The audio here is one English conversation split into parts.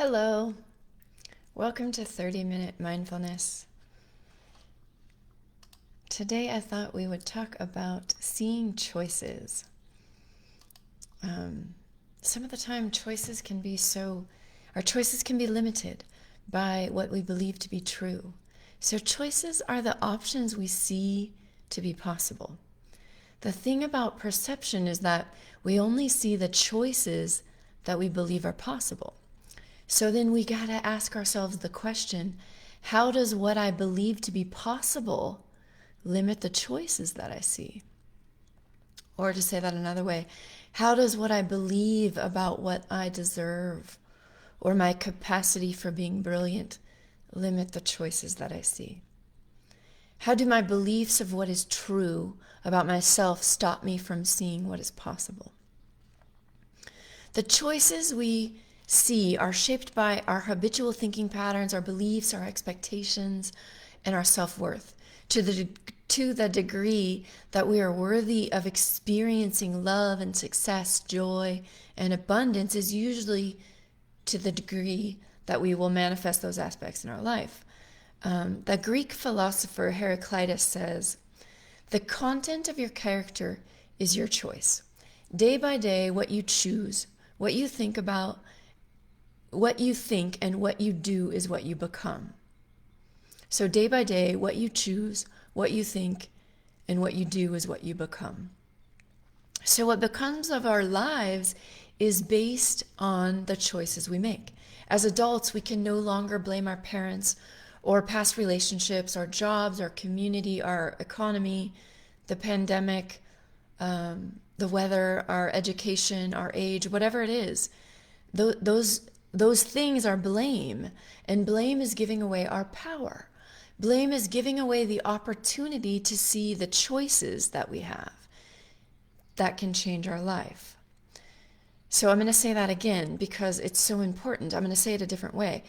Hello, welcome to 30-Minute Mindfulness. Today I thought we would talk about seeing choices. Some of the time our choices can be limited by what we believe to be true. So choices are the options we see to be possible. The thing about perception is that we only see the choices that we believe are possible. So then we got to ask ourselves the question, how does what I believe to be possible limit the choices that I see? Or to say that another way, how does what I believe about what I deserve or my capacity for being brilliant limit the choices that I see? How do my beliefs of what is true about myself stop me from seeing what is possible? The choices we see are shaped by our habitual thinking patterns, our beliefs, our expectations, and our self-worth. To the degree that we are worthy of experiencing love and success, joy, and abundance is usually to the degree that we will manifest those aspects in our life. The Greek philosopher Heraclitus says, "The content of your character is your choice. Day by day, what you choose, what you think about, what you think and what you do is what you become." So day by day, what you choose, what you think, and what you do is what you become. So what becomes of our lives is based on the choices we make. As adults, we can no longer blame our parents or past relationships, our jobs, our community, our economy, the pandemic, the weather, our education, our age, whatever it is. Those things are blame, and blame is giving away our power. Blame is giving away the opportunity to see the choices that we have that can change our life. So I'm going to say that again because it's so important. I'm going to say it a different way.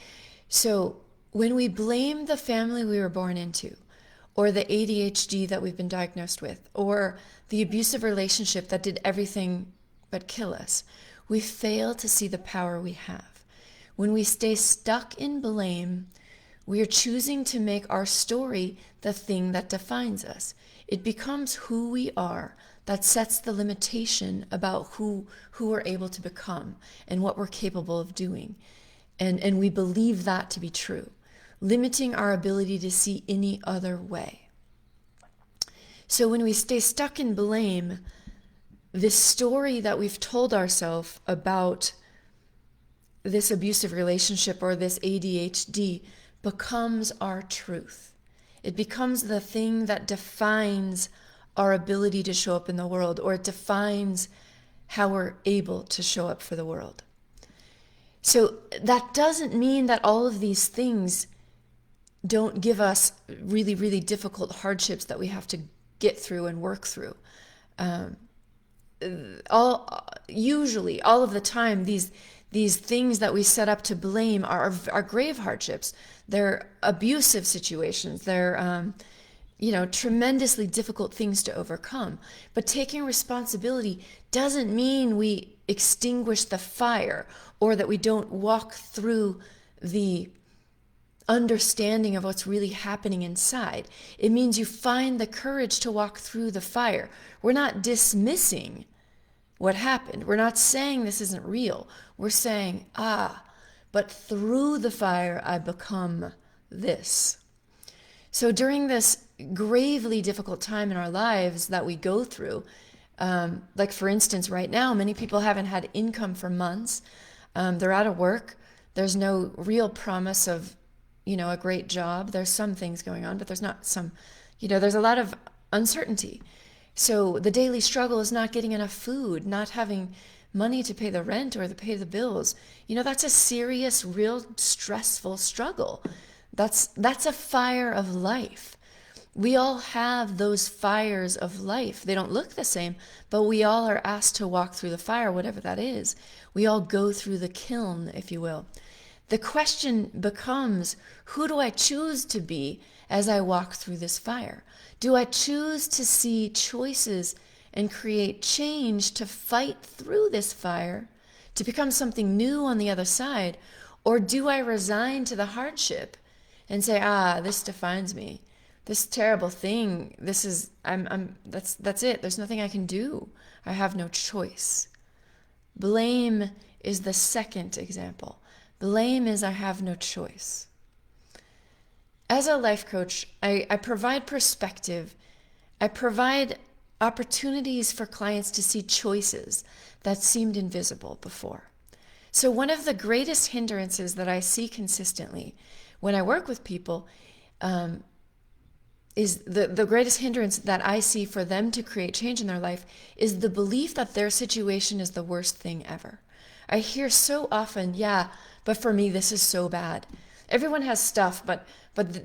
So when we blame the family we were born into, or the ADHD that we've been diagnosed with, or the abusive relationship that did everything but kill us, we fail to see the power we have. When we stay stuck in blame, we are choosing to make our story the thing that defines us. It becomes who we are that sets the limitation about who we're able to become and what we're capable of doing. And we believe that to be true, limiting our ability to see any other way. So when we stay stuck in blame, this story that we've told ourselves about this abusive relationship or this ADHD becomes our truth. It becomes the thing that defines our ability to show up in the world, or it defines how we're able to show up for the world. So that doesn't mean that all of these things don't give us really, really difficult hardships that we have to get through and work through. Usually, all of the time, these things that we set up to blame are grave hardships. They're abusive situations. They're tremendously difficult things to overcome. But taking responsibility doesn't mean we extinguish the fire or that we don't walk through the understanding of what's really happening inside. It means you find the courage to walk through the fire. We're not dismissing what happened. We're not saying this isn't real. We're saying, but through the fire I become this. So during this gravely difficult time in our lives that we go through, like for instance, right now, many people haven't had income for months. They're out of work. There's no real promise of, a great job. There's some things going on, but there's not some, there's a lot of uncertainty. So the daily struggle is not getting enough food, not having money to pay the rent or to pay the bills. That's a serious, real stressful struggle. That's a fire of life. We all have those fires of life. They don't look the same, but we all are asked to walk through the fire, whatever that is. We all go through the kiln, if you will. The question becomes, who do I choose to be as I walk through this fire? Do I choose to see choices and create change to fight through this fire, to become something new on the other side? Or do I resign to the hardship and say, this defines me. This terrible thing, that's it. There's nothing I can do. I have no choice. Blame is the second example. Blame is I have no choice. As a life coach, I provide perspective. I provide opportunities for clients to see choices that seemed invisible before. So one of the greatest hindrances that I see consistently when I work with people is the greatest hindrance that I see for them to create change in their life is the belief that their situation is the worst thing ever. I hear so often, yeah, but for me, this is so bad. Everyone has stuff, but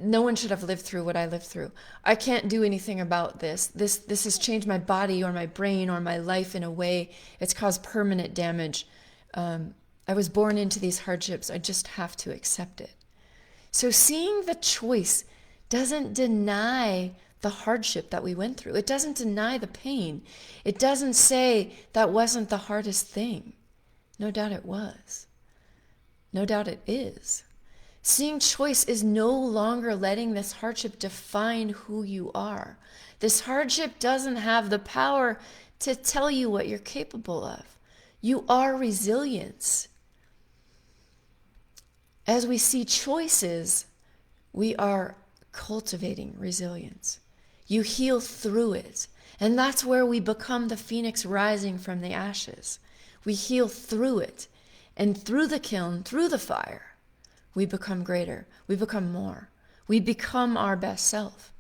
no one should have lived through what I lived through. I can't do anything about this. This has changed my body or my brain or my life in a way. It's caused permanent damage. I was born into these hardships. I just have to accept it. So seeing the choice doesn't deny the hardship that we went through. It doesn't deny the pain. It doesn't say that wasn't the hardest thing. No doubt it was. No doubt it is. Seeing choice is no longer letting this hardship define who you are. This hardship doesn't have the power to tell you what you're capable of. You are resilience. As we see choices, we are cultivating resilience. You heal through it. And that's where we become the phoenix rising from the ashes. We heal through it. And through the kiln, through the fire, we become greater. We become more. We become our best self.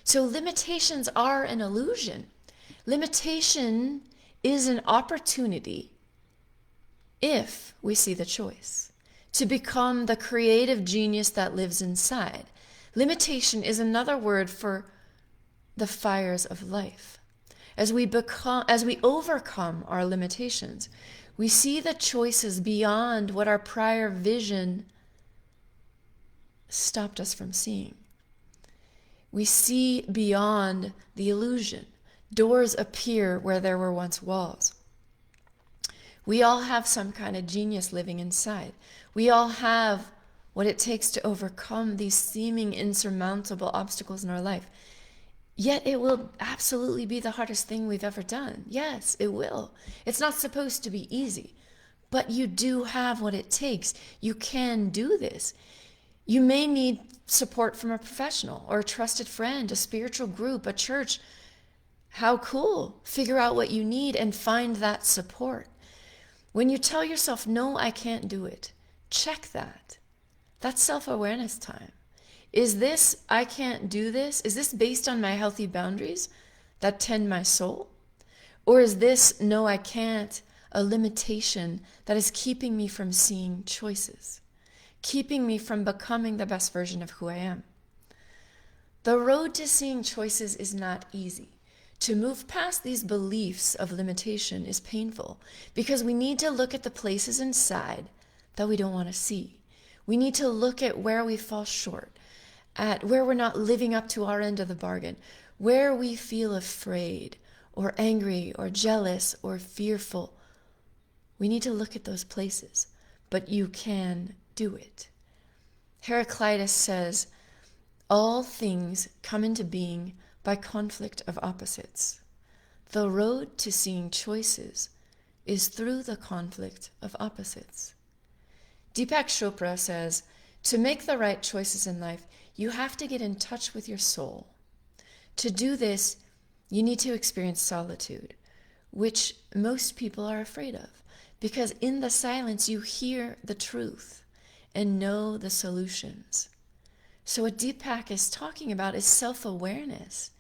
So limitations are an illusion. Limitation is an opportunity, if we see the choice, to become the creative genius that lives inside. Limitation is another word for the fires of life. As we overcome our limitations, we see the choices beyond what our prior vision stopped us from seeing. We see beyond the illusion. Doors appear where there were once walls. We all have some kind of genius living inside. We all have what it takes to overcome these seeming insurmountable obstacles in our life. Yet it will absolutely be the hardest thing we've ever done. Yes, it will. It's not supposed to be easy, but you do have what it takes. You can do this. You may need support from a professional or a trusted friend, a spiritual group, a church. How cool. Figure out what you need and find that support. When you tell yourself, no, I can't do it, check that. That's self-awareness time. Is this, I can't do this, is this based on my healthy boundaries that tend my soul? Or is this, no, I can't, a limitation that is keeping me from seeing choices, keeping me from becoming the best version of who I am? The road to seeing choices is not easy. To move past these beliefs of limitation is painful because we need to look at the places inside that we don't want to see. We need to look at where we fall short, at where we're not living up to our end of the bargain, where we feel afraid or angry or jealous or fearful. We need to look at those places, but you can do it. Heraclitus says, all things come into being by conflict of opposites. The road to seeing choices is through the conflict of opposites. Deepak Chopra says, to make the right choices in life, you have to get in touch with your soul. To do this, you need to experience solitude, which most people are afraid of, because in the silence you hear the truth and know the solutions. So what Deepak is talking about is self-awareness.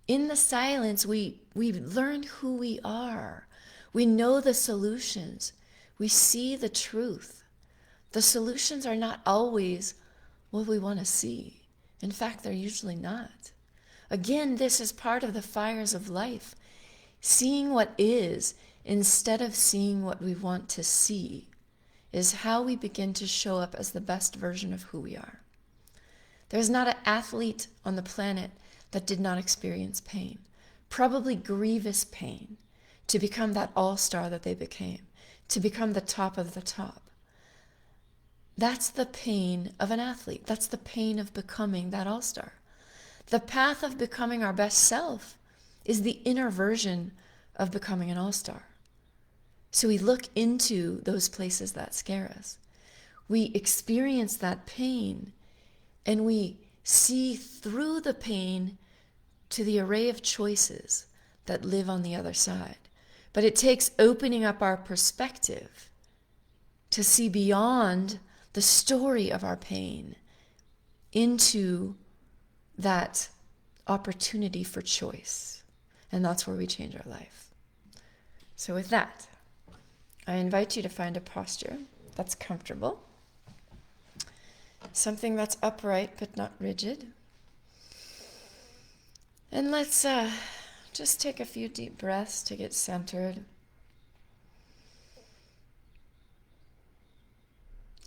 In the silence, we learn who we are. We know the solutions. We see the truth. The solutions are not always what we want to see. In fact, they're usually not. Again, this is part of the fires of life. Seeing what is instead of seeing what we want to see is how we begin to show up as the best version of who we are. There's not an athlete on the planet that did not experience pain, probably grievous pain, to become that all-star that they became, to become the top of the top. That's the pain of an athlete. That's the pain of becoming that all-star. The path of becoming our best self is the inner version of becoming an all-star. So we look into those places that scare us. We experience that pain, and we see through the pain to the array of choices that live on the other side. But it takes opening up our perspective to see beyond the story of our pain into that opportunity for choice. And that's where we change our life. So with that, I invite you to find a posture that's comfortable, something that's upright but not rigid. And let's just take a few deep breaths to get centered.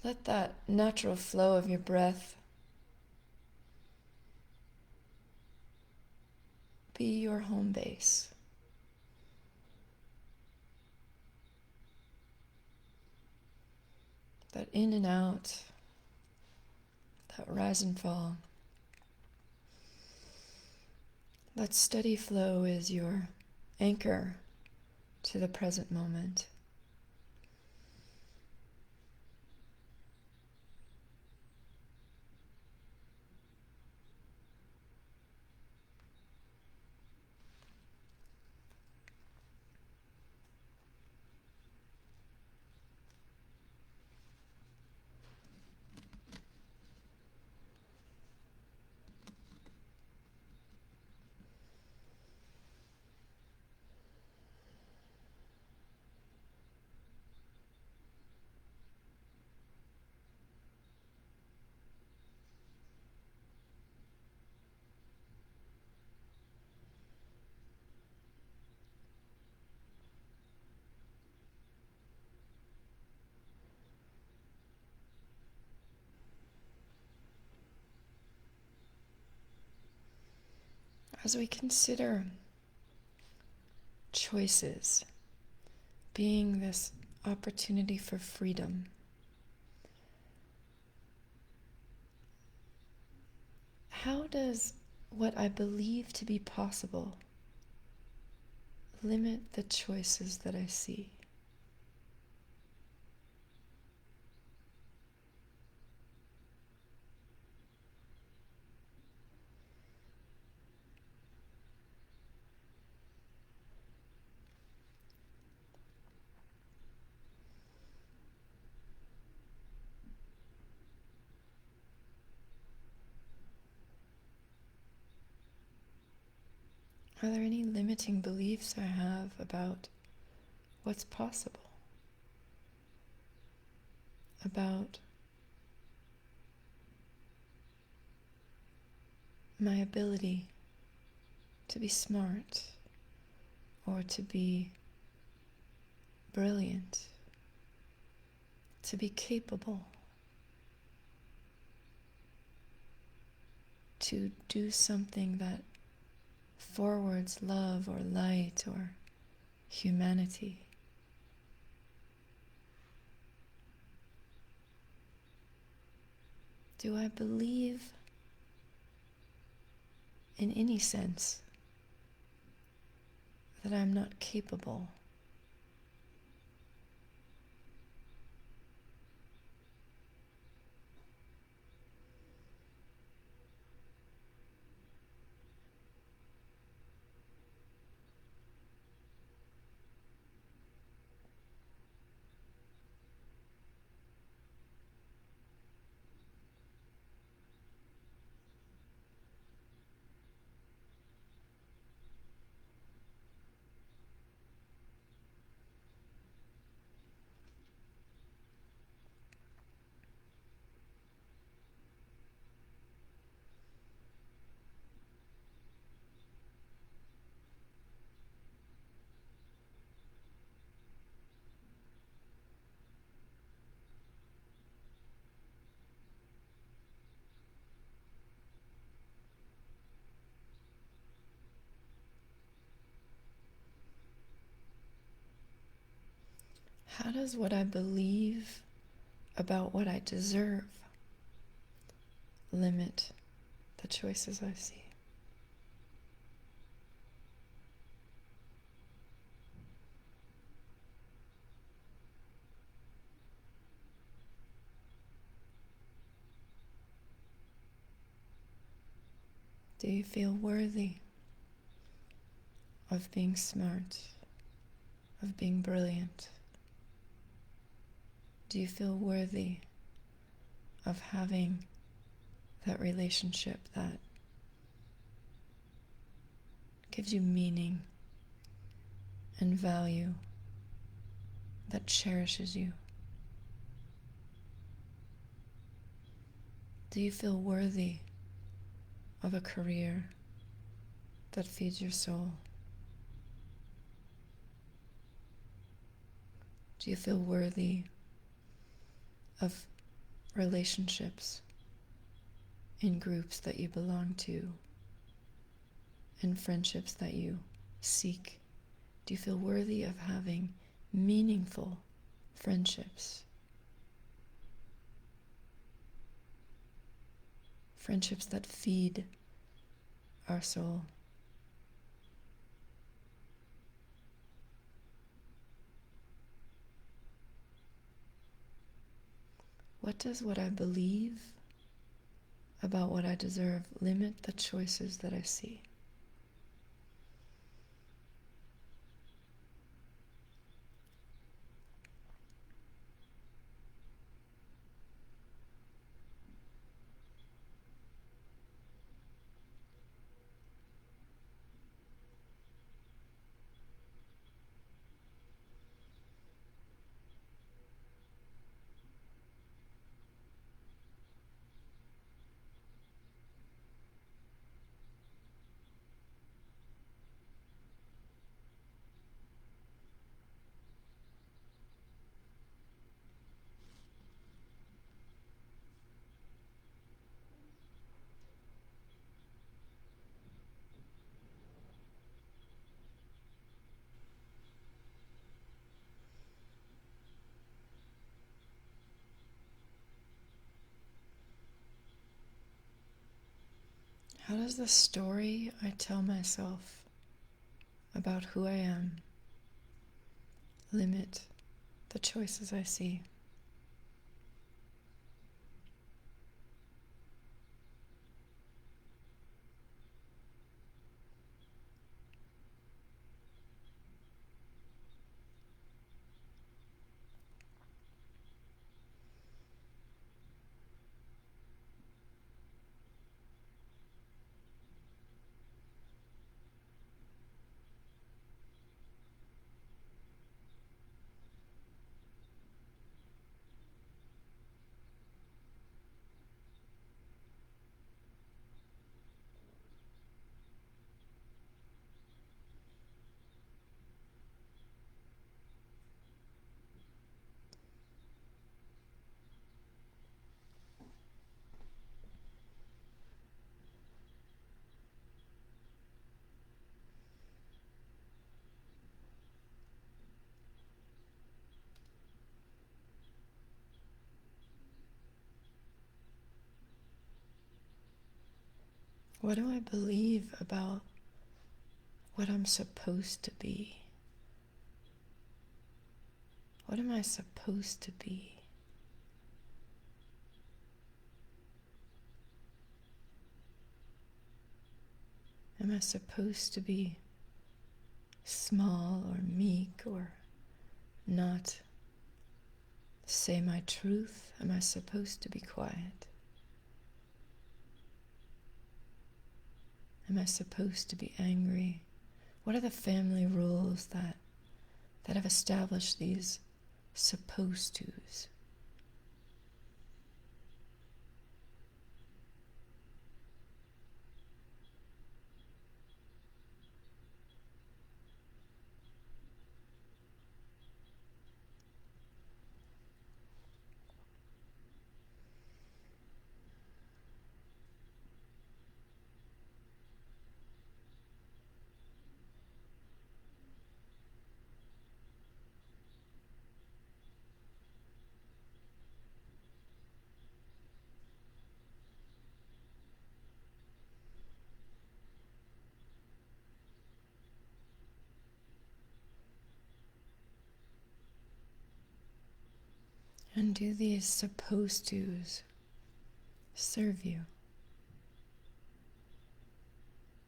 Let that natural flow of your breath be your home base. That in and out, that rise and fall. That steady flow is your anchor to the present moment. As we consider choices being this opportunity for freedom, how does what I believe to be possible limit the choices that I see? Are there any limiting beliefs I have about what's possible? About my ability to be smart or to be brilliant, to be capable, to do something that forwards love or light or humanity? Do I believe in any sense that I'm not capable? How does what I believe about what I deserve limit the choices I see? Do you feel worthy of being smart, of being brilliant? Do you feel worthy of having that relationship that gives you meaning and value, that cherishes you? Do you feel worthy of a career that feeds your soul? Do you feel worthy of relationships in groups that you belong to and friendships that you seek? Do you feel worthy of having meaningful friendships? Friendships that feed our soul. What does what I believe about what I deserve limit the choices that I see? How does the story I tell myself about who I am limit the choices I see? What do I believe about what I'm supposed to be? What am I supposed to be? Am I supposed to be small or meek or not say my truth? Am I supposed to be quiet? Am I supposed to be angry? What are the family rules that have established these supposed tos? And do these supposed tos serve you?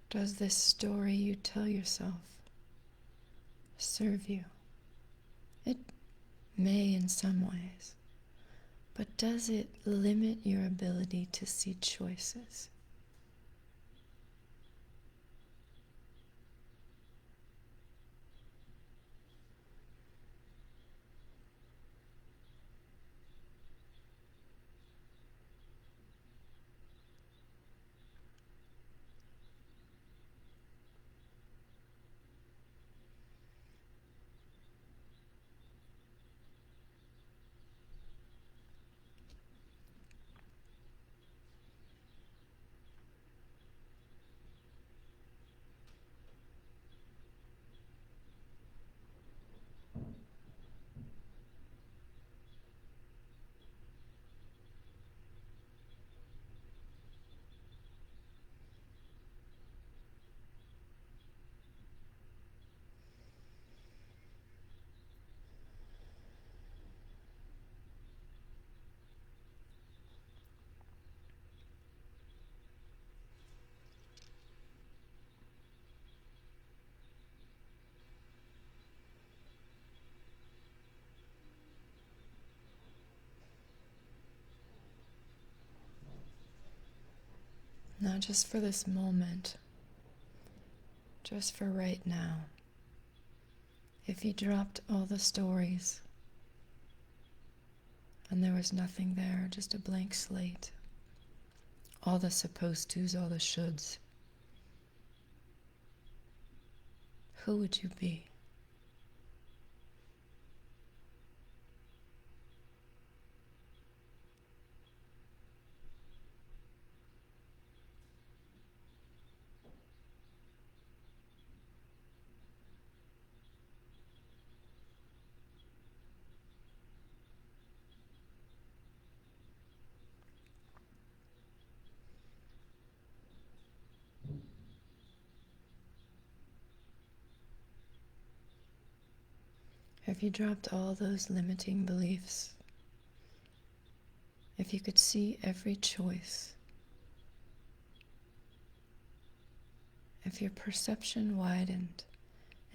Does this story you tell yourself serve you? It may in some ways, but does it limit your ability to see choices? Not just for this moment, just for right now. If you dropped all the stories and there was nothing there, just a blank slate, all the supposed tos, all the shoulds, who would you be? If you dropped all those limiting beliefs, if you could see every choice, if your perception widened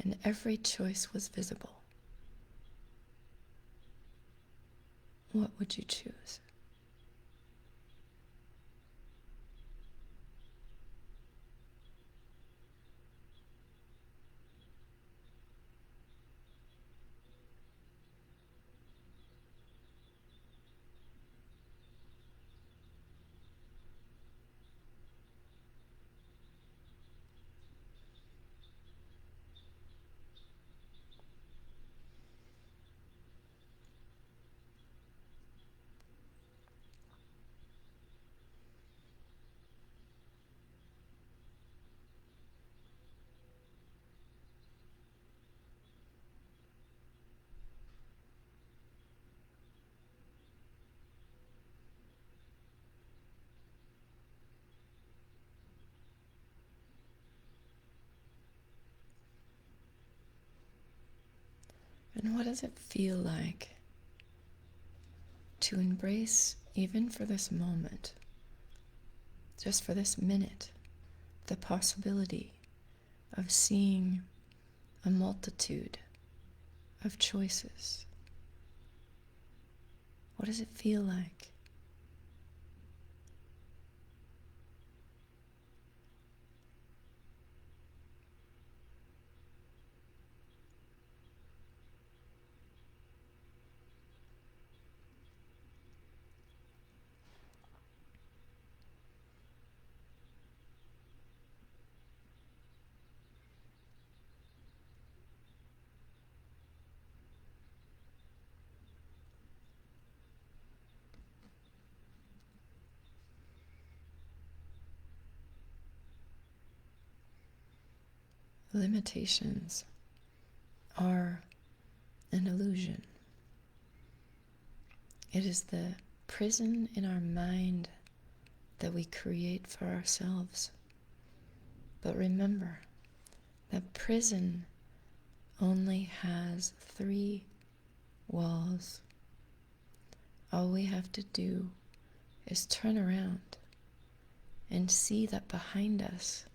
and every choice was visible, what would you choose? And what does it feel like to embrace, even for this moment, just for this minute, the possibility of seeing a multitude of choices? What does it feel like? Limitations are an illusion. It is the prison in our mind that we create for ourselves. But remember, that prison only has 3 walls. all we have to do is turn around and see that behind us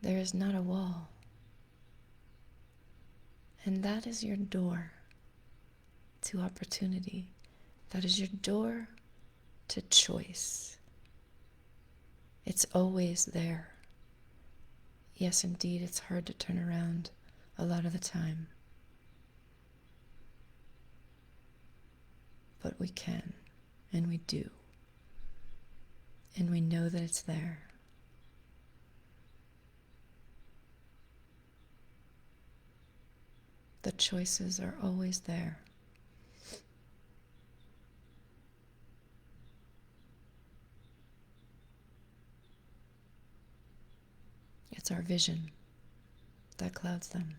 there is not a wall. And that is your door to opportunity. That is your door to choice. It's always there. Yes, indeed, it's hard to turn around a lot of the time. But we can, and we do. And we know that it's there. The choices are always there. It's our vision that clouds them.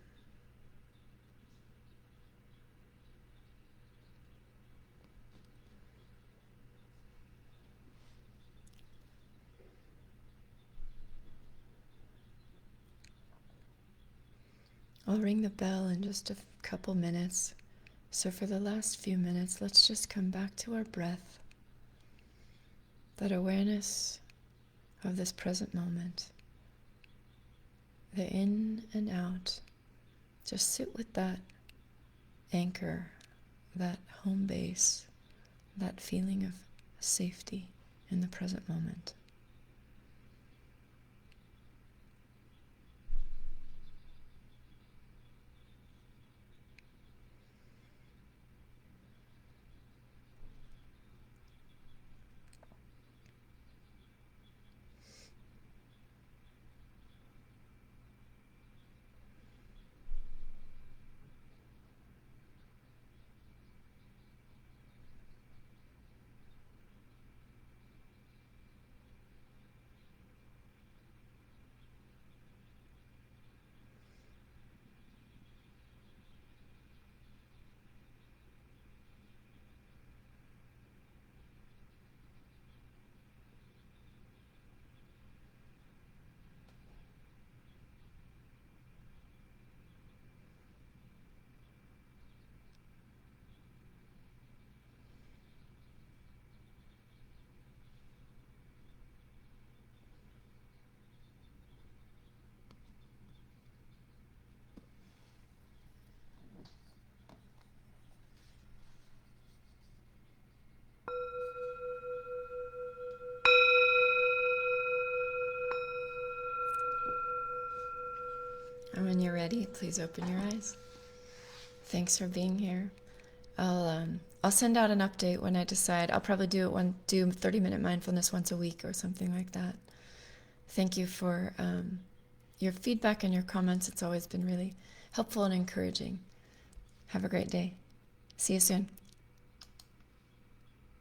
I'll ring the bell in just a couple minutes. So for the last few minutes, let's just come back to our breath. That awareness of this present moment. The in and out. Just sit with that anchor, that home base, that feeling of safety in the present moment. And when you're ready, please open your eyes. Thanks for being here. I'll send out an update when I decide. I'll probably do 30-minute mindfulness once a week or something like that. Thank you for your feedback and your comments. It's always been really helpful and encouraging. Have a great day. See you soon.